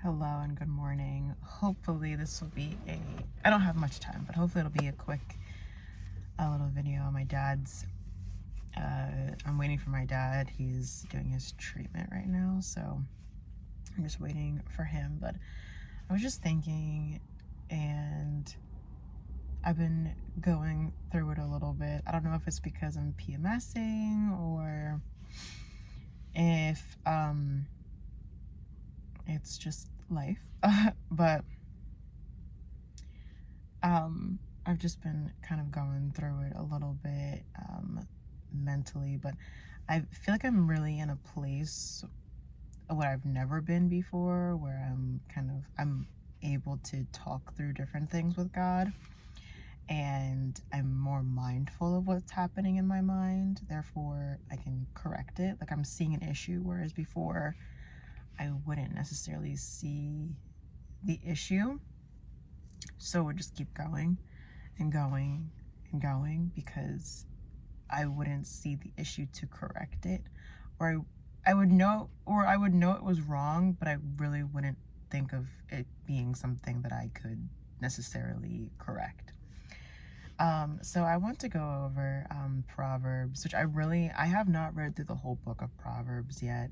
Hello and good morning. Hopefully this will be I don't have much time, but hopefully it'll be a little video. I'm waiting for my dad. He's doing his treatment right now, so I'm just waiting for him. But I was just thinking, and I've been going through it a little bit. I don't know if it's because I'm PMSing or if it's just life. But I've just been kind of going through it a little bit mentally, but I feel like I'm really in a place where I've never been before, where I'm able to talk through different things with God, and I'm more mindful of what's happening in my mind. Therefore, I can correct it. Like I'm seeing an issue, whereas before I wouldn't necessarily see the issue. So it would just keep going and going and going because I wouldn't see the issue to correct it, or I would know, it was wrong, but I really wouldn't think of it being something that I could necessarily correct. So I want to go over Proverbs, which I have not read through the whole book of Proverbs yet.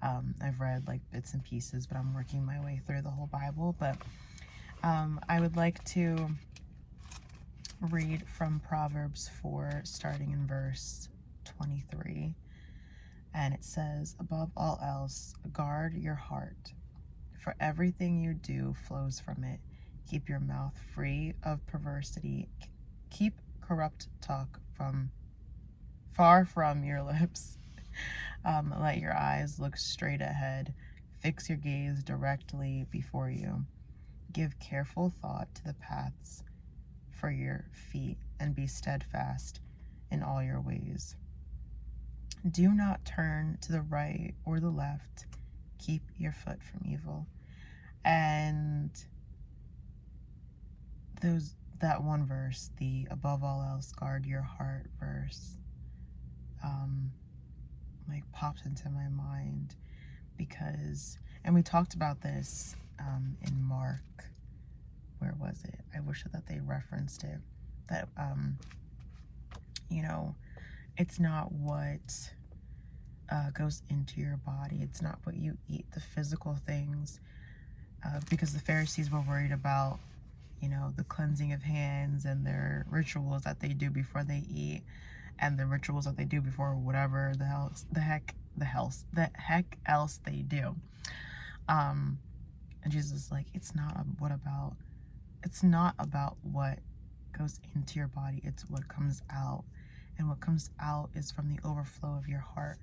I've read like bits and pieces, but I'm working my way through the whole Bible. But I would like to read from Proverbs 4, starting in verse 23. And it says, "Above all else, guard your heart, for everything you do flows from it. Keep your mouth free of perversity. Keep corrupt talk far from your lips. Let your eyes look straight ahead. Fix your gaze directly before you. Give careful thought to the paths for your feet, and be steadfast in all your ways. Do not turn to the right or the left. Keep your foot from evil." And that one verse, the "above all else, guard your heart" verse, like pops into my mind because, and we talked about this in Mark. Where was it? I wish that they referenced it. That it's not what goes into your body. It's not what you eat, the physical things, because the Pharisees were worried about, the cleansing of hands and their rituals that they do before they eat, and the rituals that they do before whatever the heck else they do. And Jesus is like, it's not about what goes into your body, it's what comes out. And what comes out is from the overflow of your heart.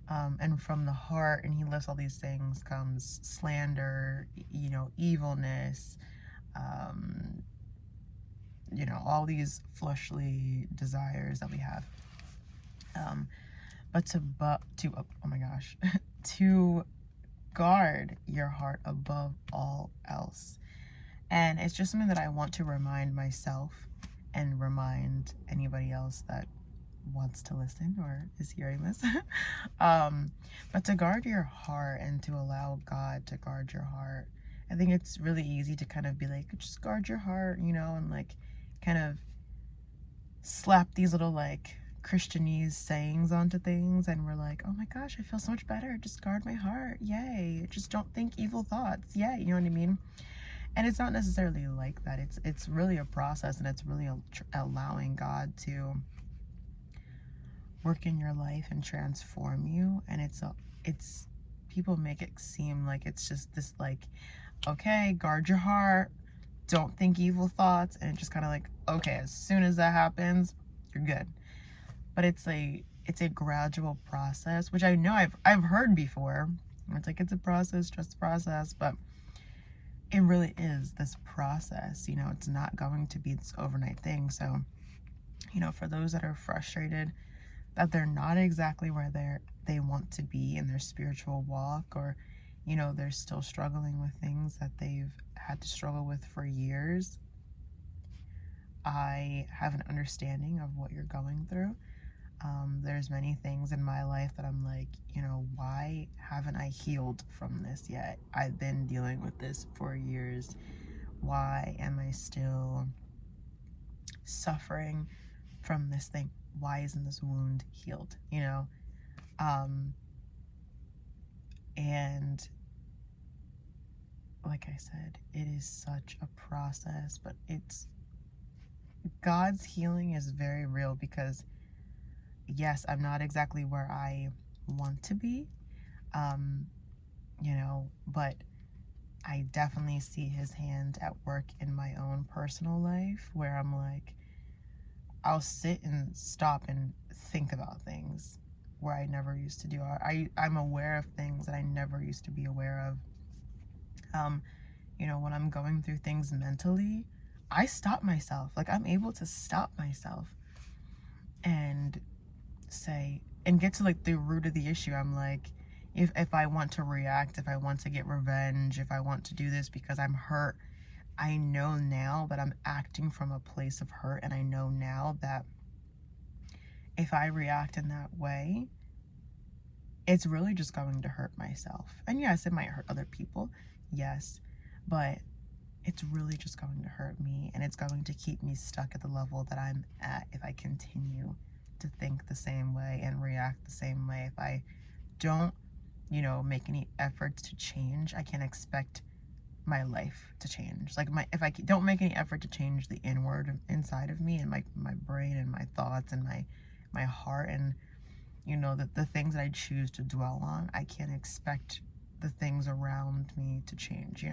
And from the heart, and he lists all these things, comes slander, evilness, all these fleshly desires that we have. Oh my gosh, to guard your heart above all else. And it's just something that I want to remind myself and remind anybody else that wants to listen or is hearing this. But to guard your heart and to allow God to guard your heart. I think it's really easy to kind of be like, just guard your heart, and like kind of slap these little like Christianese sayings onto things, and we're like, oh my gosh, I feel so much better. Just guard my heart. Yay. Just don't think evil thoughts. Yay. You know what I mean? And it's not necessarily like that. It's really a process, and it's really allowing God to work in your life and transform you. And it's people make it seem like it's just this like, okay, guard your heart, don't think evil thoughts, and just kind of like, okay, as soon as that happens, you're good. But it's a gradual process, which I know I've heard before. It's like, it's a process, trust the process, but it really is this process. It's not going to be this overnight thing. So, for those that are frustrated that they're not exactly where they want to be in their spiritual walk, or they're still struggling with things that they've had to struggle with for years, I have an understanding of what you're going through. There's many things in my life that I'm like, why haven't I healed from this yet? I've been dealing with this for years. Why am I still suffering from this thing? Why isn't this wound healed? Um, and like I said, it is such a process, but it's God's healing is very real because, yes, I'm not exactly where I want to be, um, but I definitely see his hand at work in my own personal life where I'm like, I'll sit and stop and think about things where I never used to do. I'm aware of things that I never used to be aware of. Um, when I'm going through things mentally, I stop myself. Like I'm able to stop myself and say and get to like the root of the issue. I'm like, if I want to react, if I want to get revenge, if I want to do this because I'm hurt, I know now that I'm acting from a place of hurt, and I know now that if I react in that way, it's really just going to hurt myself. And yes, it might hurt other people. Yes, but it's really just going to hurt me, and it's going to keep me stuck at the level that I'm at if I continue to think the same way and react the same way. If I don't, make any efforts to change, I can't expect my life to change. Like if I don't make any effort to change the inward inside of me and my brain and my thoughts and my heart and the things that I choose to dwell on, I can't expect the things around me to change.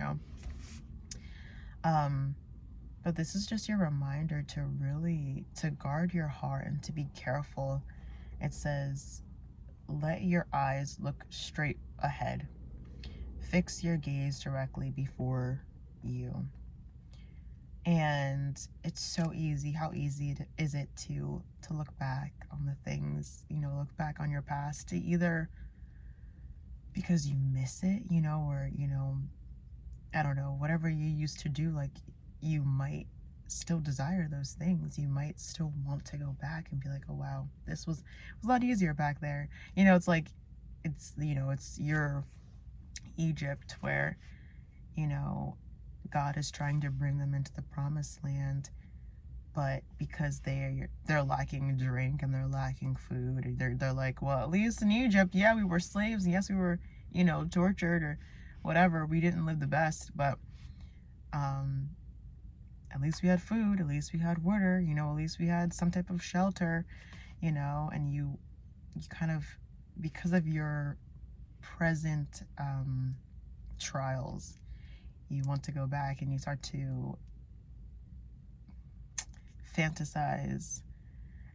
Um, but this is just your reminder to really to guard your heart and to be careful. It says, "Let your eyes look straight ahead. Fix your gaze directly before you." And it's so easy. How easy is it to look back on the things, look back on your past, to either because you miss it, or I don't know, whatever you used to do, like you might still desire those things. You might still want to go back and be like, oh wow, this was a lot easier back there. It's like it's your Egypt where, you know, God is trying to bring them into the promised land, but because they're lacking drink and they're lacking food, they're like, well, at least in Egypt, yeah, we were slaves, and yes, we were, tortured or whatever. We didn't live the best, but um at least we had food, at least we had water, at least we had some type of shelter, and you kind of, because of your present trials, you want to go back and you start to fantasize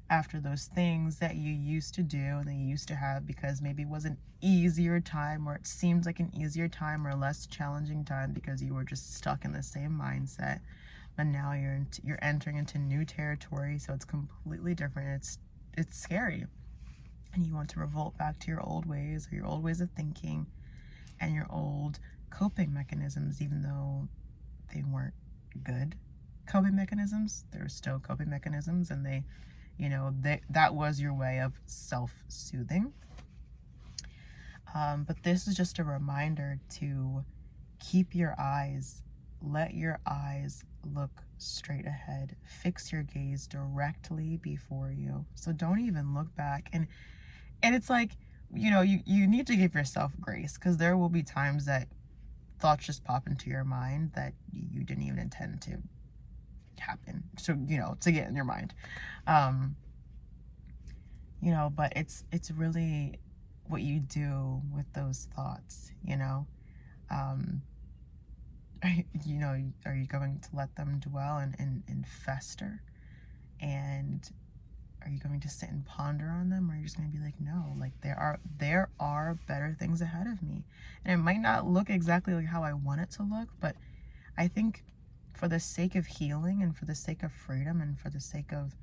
after those things that you used to do and that you used to have, because maybe it was an easier time, or it seems like an easier time or a less challenging time because you were just stuck in the same mindset. But now you're entering into new territory, so it's completely different. It's scary, and you want to revolt back to your old ways, or your old ways of thinking, and your old coping mechanisms, even though they weren't good coping mechanisms. They were still coping mechanisms, and that was your way of self-soothing. But this is just a reminder to keep your eyes, let your eyes look straight ahead. Fix your gaze directly before you. So don't even look back. And it's like, you need to give yourself grace, because there will be times that thoughts just pop into your mind that you didn't even intend to happen. So, to get in your mind. Um, but it's really what you do with those thoughts. Um, are you going to let them dwell and fester? And are you going to sit and ponder on them, or are you just going to be like, no, like there are better things ahead of me, and it might not look exactly like how I want it to look, but I think for the sake of healing and for the sake of freedom and for the sake of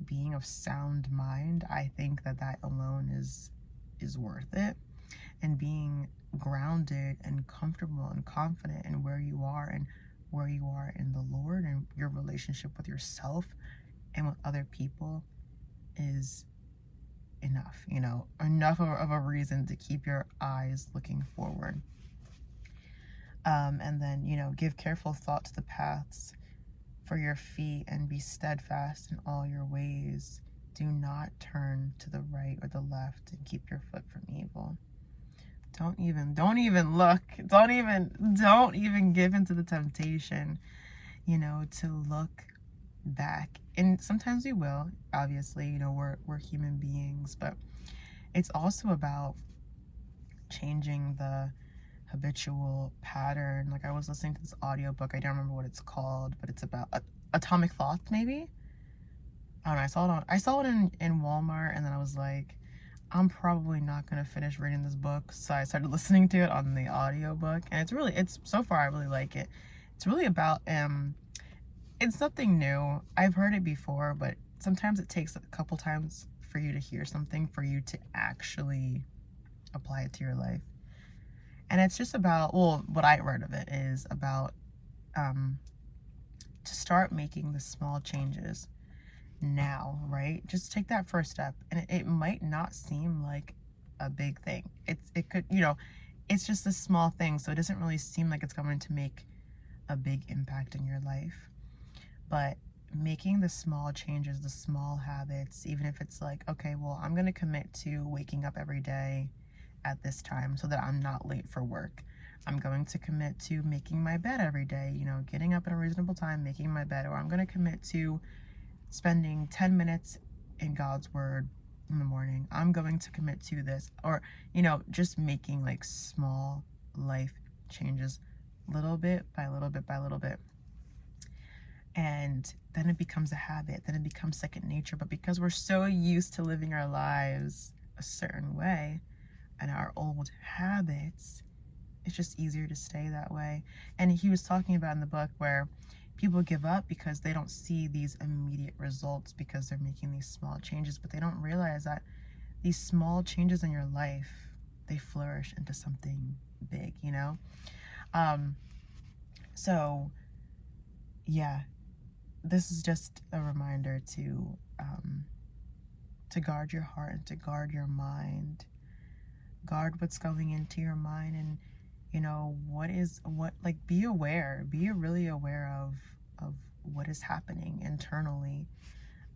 being of sound mind, I think that alone is worth it. And being grounded and comfortable and confident in where you are and where you are in the Lord and your relationship with yourself and with other people is enough, you know, enough of a reason to keep your eyes looking forward. And then, you know, give careful thought to the paths for your feet and be steadfast in all your ways. Do not turn to the right or the left, and keep your foot from evil. Don't even look. Don't even give into the temptation, you know, to look back. And sometimes we will, obviously, you know, we're human beings, but it's also about changing the habitual pattern. Like, I was listening to this audiobook, I don't remember what it's called, but it's about atomic thoughts, maybe. I don't know. I saw it in Walmart, and then I was like, I'm probably not gonna finish reading this book, so I started listening to it on the audiobook, and it's so far I really like it. It's really about it's nothing new. I've heard it before, but sometimes it takes a couple times for you to hear something for you to actually apply it to your life. And it's just about, well, what I read of it is about um to start making the small changes now, right? Just take that first step, and it might not seem like a big thing. It could, you know, it's just a small thing, so it doesn't really seem like it's going to make a big impact in your life. But making the small changes, the small habits, even if it's like, okay, well, I'm going to commit to waking up every day at this time so that I'm not late for work. I'm going to commit to making my bed every day, you know, getting up at a reasonable time, making my bed, or I'm going to commit to spending 10 minutes in God's word in the morning. I'm going to commit to this, or, you know, just making like small life changes, little bit by little bit by little bit. And then it becomes a habit, then it becomes second nature. But because we're so used to living our lives a certain way and our old habits, it's just easier to stay that way. And he was talking about in the book where people give up because they don't see these immediate results because they're making these small changes, but they don't realize that these small changes in your life, they flourish into something big, you know? Um, so yeah, this is just a reminder to guard your heart and to guard your mind. Guard what's going into your mind, and you know what, like, be aware, be really aware of what is happening internally,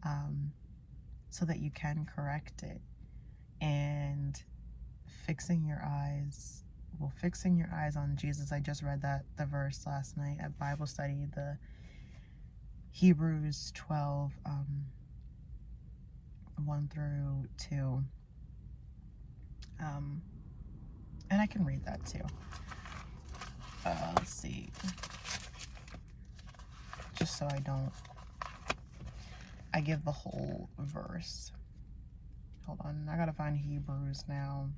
um, so that you can correct it. And fixing your eyes, well, fixing your eyes on Jesus. I just read the verse last night at Bible study, the Hebrews 12, 1 through 2. And I can read that too. Let's see, just so I give the whole verse. Hold on, I gotta find Hebrews now.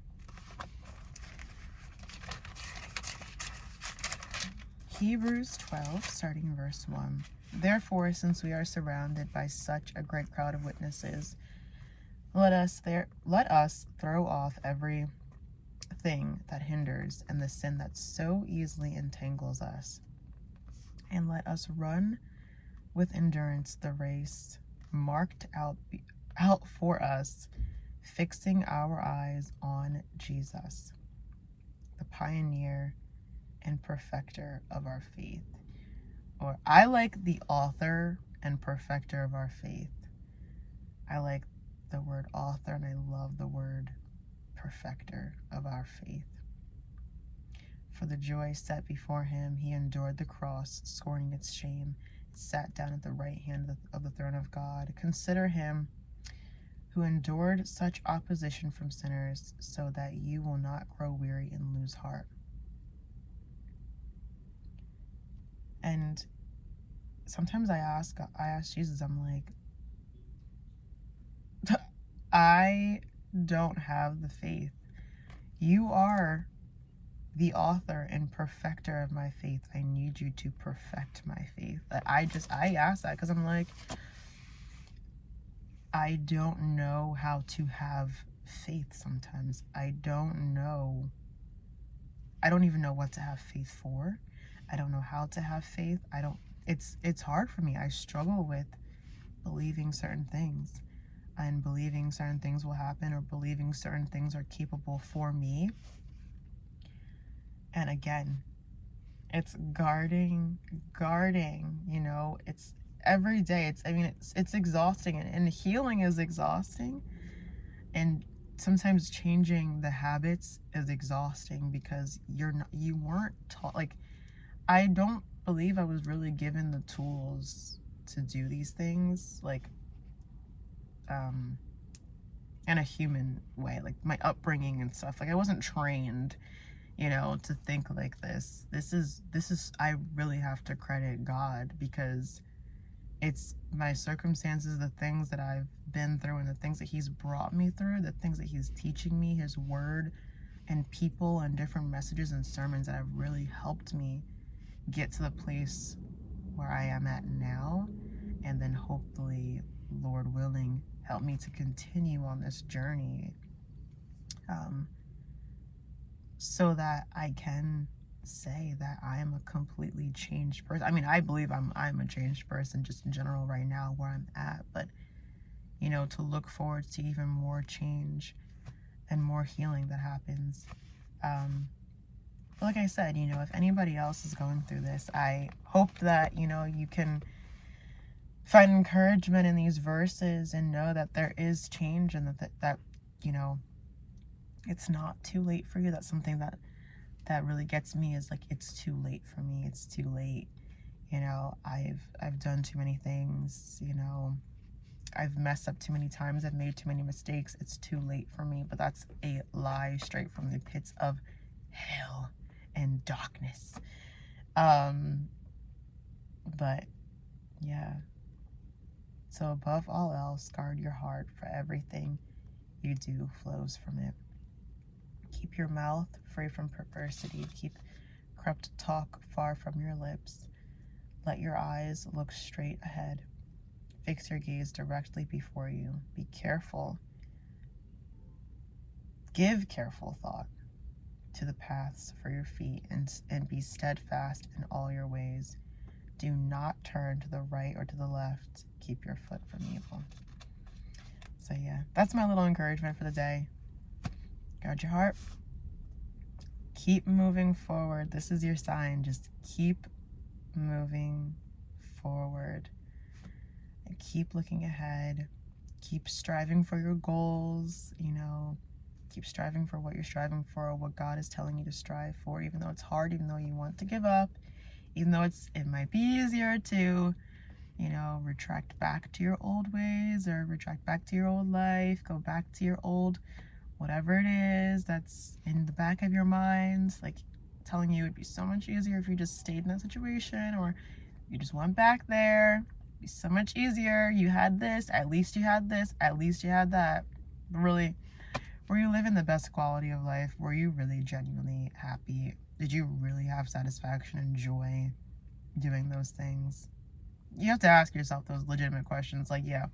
Hebrews 12, starting verse 1. Therefore, since we are surrounded by such a great crowd of witnesses, let us throw off every thing that hinders and the sin that so easily entangles us, and let us run with endurance the race marked out for us, fixing our eyes on Jesus, the pioneer and perfecter of our faith. Or I like the author and perfecter of our faith. I like the word author, and I love the word perfecter of our faith. For the joy set before him, he endured the cross, scorning its shame, sat down at the right hand of the throne of God. Consider him who endured such opposition from sinners, so that you will not grow weary and lose heart. And sometimes I ask Jesus, I'm like, I don't have the faith. You are the author and perfecter of my faith. I need you to perfect my faith. I ask that because I'm like, I don't know how to have faith sometimes. I don't even know what to have faith for. I don't know how to have faith. It's hard for me. I struggle with believing certain things. and believing certain things will happen, or believing certain things are capable for me. And again, it's guarding, it's every day. It's exhausting, and healing is exhausting. And sometimes changing the habits is exhausting because you weren't taught, like, I don't believe I was really given the tools to do these things, like, in a human way, like my upbringing and stuff. Like, I wasn't trained, to think like this. This is I really have to credit God, because it's my circumstances, the things that I've been through, and the things that He's brought me through, the things that He's teaching me, His word and people and different messages and sermons that have really helped me get to the place where I am at now. And then hopefully, Lord willing, help me to continue on this journey, um, so that I can say that I am a completely changed person. I mean, I believe I'm a changed person just in general right now where I'm at, but to look forward to even more change and more healing that happens. But like I said, if anybody else is going through this, I hope that you can find encouragement in these verses and know that there is change, and that it's not too late for you. That's something that really gets me, is like, it's too late for me. It's too late. I've done too many things. I've messed up too many times. I've made too many mistakes. It's too late for me. But that's a lie straight from the pits of hell and darkness. But yeah. So above all else, guard your heart, for everything you do flows from it. Keep your mouth free from perversity. Keep corrupt talk far from your lips. Let your eyes look straight ahead. Fix your gaze directly before you. Be careful. Give careful thought to the paths for your feet, and be steadfast in all your ways. Do not turn to the right or to the left. Keep your foot from evil. So yeah, that's my little encouragement for the day. Guard your heart. Keep moving forward. This is your sign. Just keep moving forward. And keep looking ahead. Keep striving for your goals, Keep striving for what you're striving for, or what God is telling you to strive for, even though it's hard, even though you want to give up, even though it might be easier to, retract back to your old ways, or retract back to your old life, go back to your old whatever it is that's in the back of your mind, like telling you it'd be so much easier if you just stayed in that situation, or you just went back there. It'd be so much easier. You had this, at least you had this, at least you had that. But really, were you living the best quality of life? Were you really genuinely happy? Did you really have satisfaction and joy doing those things? You have to ask yourself those legitimate questions. Like, yeah,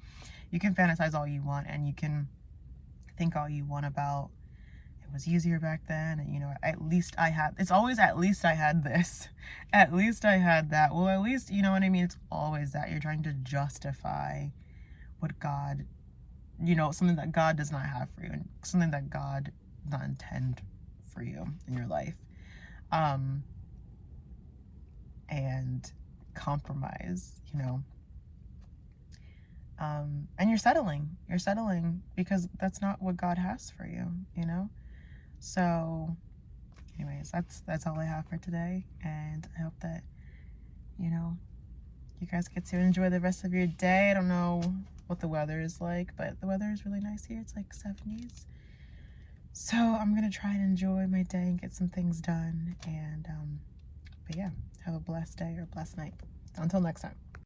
you can fantasize all you want, and you can think all you want about it was easier back then, and at least I had, it's always at least I had this, at least I had that, well, at least, you know what I mean? It's always that you're trying to justify what God, something that God does not have for you, and something that God does not intend for you in your life. And compromise, and you're settling because that's not what God has for you, So anyways, that's all I have for today, and I hope that, you guys get to enjoy the rest of your day. I don't know what the weather is like, but the weather is really nice here. It's like 70s. So I'm gonna try and enjoy my day and get some things done. And but yeah, have a blessed day or a blessed night. Until next time.